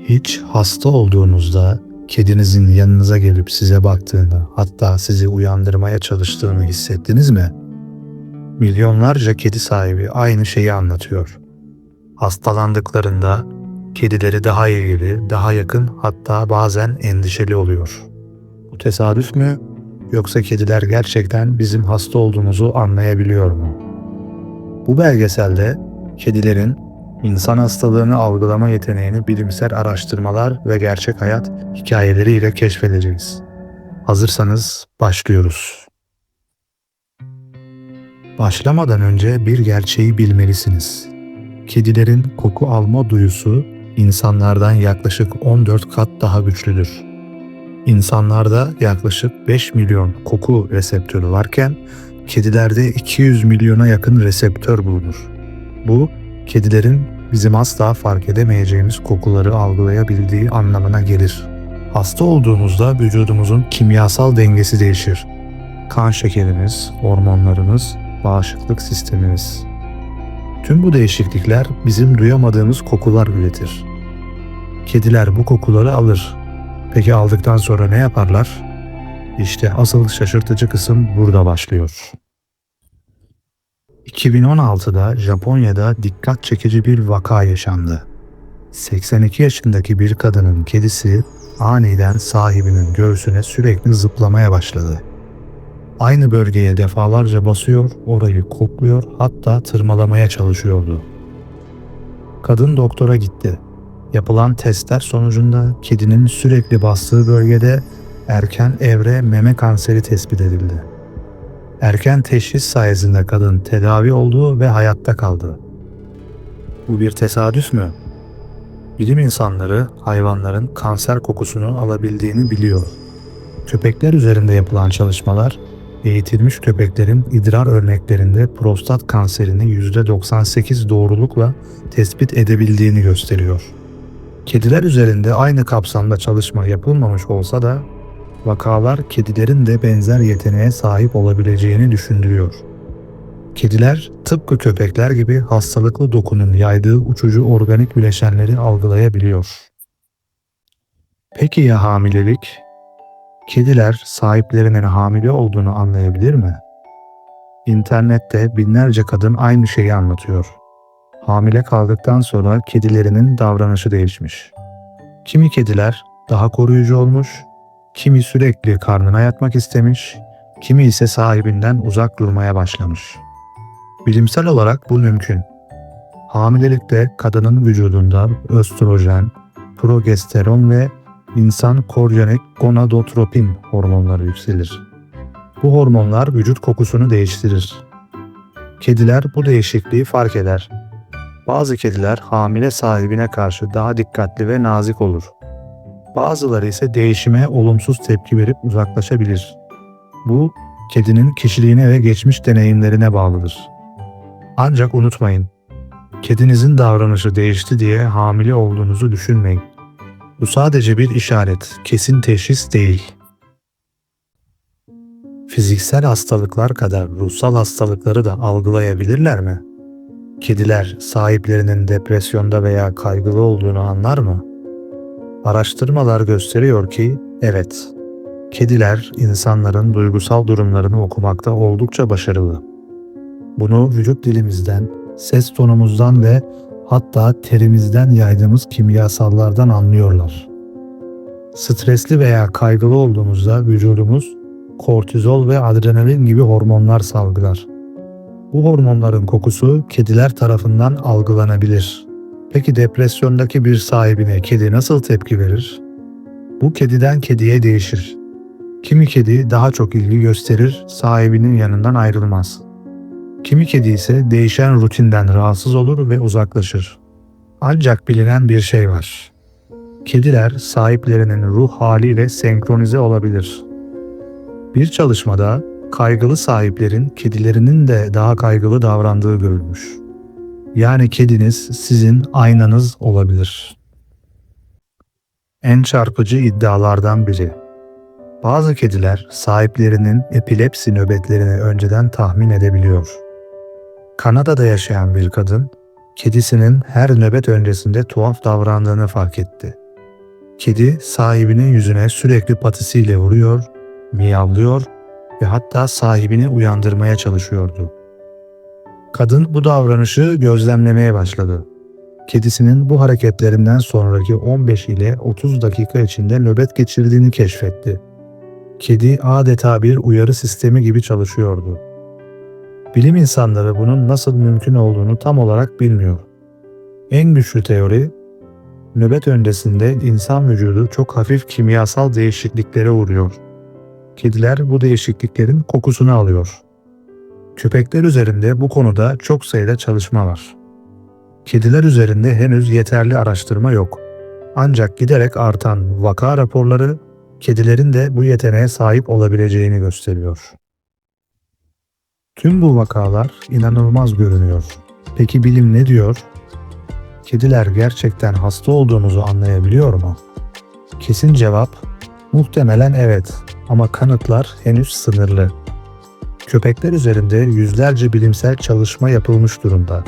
Hiç hasta olduğunuzda kedinizin yanınıza gelip size baktığını, hatta sizi uyandırmaya çalıştığını hissettiniz mi? Milyonlarca kedi sahibi aynı şeyi anlatıyor. Hastalandıklarında kedileri daha ilgili, daha yakın, hatta bazen endişeli oluyor. Bu tesadüf mü, yoksa kediler gerçekten bizim hasta olduğumuzu anlayabiliyor mu? Bu belgeselde kedilerin insan hastalığını algılama yeteneğini bilimsel araştırmalar ve gerçek hayat hikayeleriyle keşfedeceğiz. Hazırsanız başlıyoruz. Başlamadan önce bir gerçeği bilmelisiniz. Kedilerin koku alma duyusu insanlardan yaklaşık 14 kat daha güçlüdür. İnsanlarda yaklaşık 5 milyon koku reseptörü varken kedilerde 200 milyona yakın reseptör bulunur. Bu, kedilerin bizim asla fark edemeyeceğimiz kokuları algılayabildiği anlamına gelir. Hasta olduğumuzda vücudumuzun kimyasal dengesi değişir. Kan şekerimiz, hormonlarımız, bağışıklık sistemimiz. Tüm bu değişiklikler bizim duyamadığımız kokular üretir. Kediler bu kokuları alır. Peki aldıktan sonra ne yaparlar? İşte asıl şaşırtıcı kısım burada başlıyor. 2016'da Japonya'da dikkat çekici bir vaka yaşandı. 82 yaşındaki bir kadının kedisi aniden sahibinin göğsüne sürekli zıplamaya başladı. Aynı bölgeye defalarca basıyor, orayı kokluyor, hatta tırmalamaya çalışıyordu. Kadın doktora gitti. Yapılan testler sonucunda kedinin sürekli bastığı bölgede erken evre meme kanseri tespit edildi. Erken teşhis sayesinde kadın tedavi oldu ve hayatta kaldı. Bu bir tesadüf mü? Bilim insanları hayvanların kanser kokusunu alabildiğini biliyor. Köpekler üzerinde yapılan çalışmalar, eğitilmiş köpeklerin idrar örneklerinde prostat kanserini %98 doğrulukla tespit edebildiğini gösteriyor. Kediler üzerinde aynı kapsamda çalışma yapılmamış olsa da vakalar kedilerin de benzer yeteneğe sahip olabileceğini düşündürüyor. Kediler tıpkı köpekler gibi hastalıklı dokunun yaydığı uçucu organik bileşenleri algılayabiliyor. Peki ya hamilelik? Kediler sahiplerinin hamile olduğunu anlayabilir mi? İnternette binlerce kadın aynı şeyi anlatıyor. Hamile kaldıktan sonra kedilerinin davranışı değişmiş. Kimi kediler daha koruyucu olmuş, kimi sürekli karnına yatmak istemiş, kimi ise sahibinden uzak durmaya başlamış. Bilimsel olarak bu mümkün. Hamilelikte kadının vücudunda östrojen, progesteron ve insan korjenik gonadotropin hormonları yükselir. Bu hormonlar vücut kokusunu değiştirir. Kediler bu değişikliği fark eder. Bazı kediler hamile sahibine karşı daha dikkatli ve nazik olur. Bazıları ise değişime olumsuz tepki verip uzaklaşabilir. Bu, kedinin kişiliğine ve geçmiş deneyimlerine bağlıdır. Ancak unutmayın, kedinizin davranışı değişti diye hamile olduğunuzu düşünmeyin. Bu sadece bir işaret, kesin teşhis değil. Fiziksel hastalıklar kadar ruhsal hastalıkları da algılayabilirler mi? Kediler sahiplerinin depresyonda veya kaygılı olduğunu anlar mı? Araştırmalar gösteriyor ki evet, kediler insanların duygusal durumlarını okumakta oldukça başarılı. Bunu vücut dilimizden, ses tonumuzdan ve hatta terimizden yaydığımız kimyasallardan anlıyorlar. Stresli veya kaygılı olduğumuzda vücudumuz kortizol ve adrenalin gibi hormonlar salgılar. Bu hormonların kokusu kediler tarafından algılanabilir. Peki depresyondaki bir sahibine kedi nasıl tepki verir? Bu kediden kediye değişir. Kimi kedi daha çok ilgi gösterir, sahibinin yanından ayrılmaz. Kimi kedi ise değişen rutinden rahatsız olur ve uzaklaşır. Ancak bilinen bir şey var. Kediler sahiplerinin ruh haliyle senkronize olabilir. Bir çalışmada kaygılı sahiplerin kedilerinin de daha kaygılı davrandığı görülmüş. Yani kediniz sizin aynanız olabilir. En çarpıcı iddialardan biri. Bazı kediler sahiplerinin epilepsi nöbetlerini önceden tahmin edebiliyor. Kanada'da yaşayan bir kadın, kedisinin her nöbet öncesinde tuhaf davrandığını fark etti. Kedi sahibinin yüzüne sürekli patisiyle vuruyor, miyavlıyor ve hatta sahibini uyandırmaya çalışıyordu. Kadın bu davranışı gözlemlemeye başladı. Kedisinin bu hareketlerinden sonraki 15 ile 30 dakika içinde nöbet geçirdiğini keşfetti. Kedi adeta bir uyarı sistemi gibi çalışıyordu. Bilim insanları bunun nasıl mümkün olduğunu tam olarak bilmiyor. En güçlü teori, nöbet öncesinde insan vücudu çok hafif kimyasal değişikliklere uğruyor. Kediler bu değişikliklerin kokusunu alıyor. Köpekler üzerinde bu konuda çok sayıda çalışma var. Kediler üzerinde henüz yeterli araştırma yok. Ancak giderek artan vaka raporları kedilerin de bu yeteneğe sahip olabileceğini gösteriyor. Tüm bu vakalar inanılmaz görünüyor. Peki bilim ne diyor? Kediler gerçekten hasta olduğumuzu anlayabiliyor mu? Kesin cevap, muhtemelen evet, ama kanıtlar henüz sınırlı. Köpekler üzerinde yüzlerce bilimsel çalışma yapılmış durumda.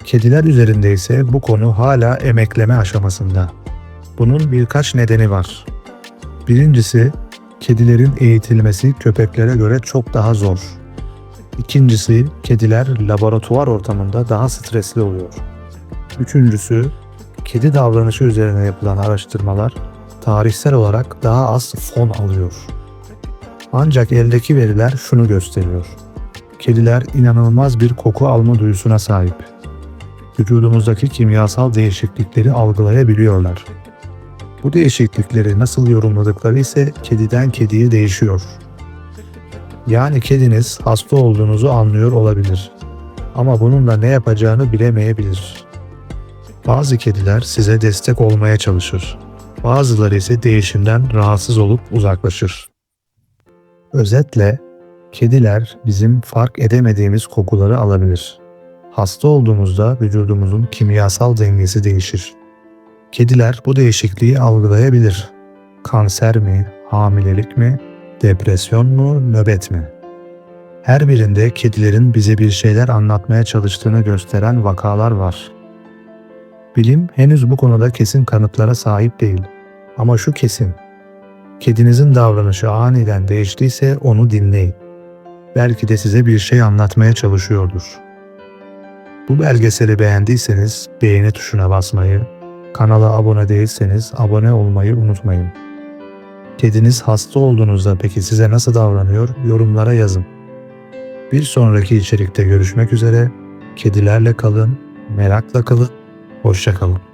Kediler üzerinde ise bu konu hala emekleme aşamasında. Bunun birkaç nedeni var. Birincisi, kedilerin eğitilmesi köpeklere göre çok daha zor. İkincisi, kediler laboratuvar ortamında daha stresli oluyor. Üçüncüsü, kedi davranışı üzerine yapılan araştırmalar tarihsel olarak daha az fon alıyor. Ancak eldeki veriler şunu gösteriyor. Kediler inanılmaz bir koku alma duyusuna sahip. Vücudumuzdaki kimyasal değişiklikleri algılayabiliyorlar. Bu değişiklikleri nasıl yorumladıkları ise kediden kediye değişiyor. Yani kediniz hasta olduğunuzu anlıyor olabilir. Ama bununla ne yapacağını bilemeyebilir. Bazı kediler size destek olmaya çalışır. Bazıları ise değişimden rahatsız olup uzaklaşır. Özetle, kediler bizim fark edemediğimiz kokuları alabilir. Hasta olduğumuzda vücudumuzun kimyasal dengesi değişir. Kediler bu değişikliği algılayabilir. Kanser mi, hamilelik mi, depresyon mu, nöbet mi? Her birinde kedilerin bize bir şeyler anlatmaya çalıştığını gösteren vakalar var. Bilim henüz bu konuda kesin kanıtlara sahip değil. Ama şu kesin. Kedinizin davranışı aniden değiştiyse onu dinleyin. Belki de size bir şey anlatmaya çalışıyordur. Bu belgeseli beğendiyseniz beğeni tuşuna basmayı, kanala abone değilseniz abone olmayı unutmayın. Kediniz hasta olduğunuzda peki size nasıl davranıyor? Yorumlara yazın. Bir sonraki içerikte görüşmek üzere. Kedilerle kalın, merakla kalın, hoşça kalın.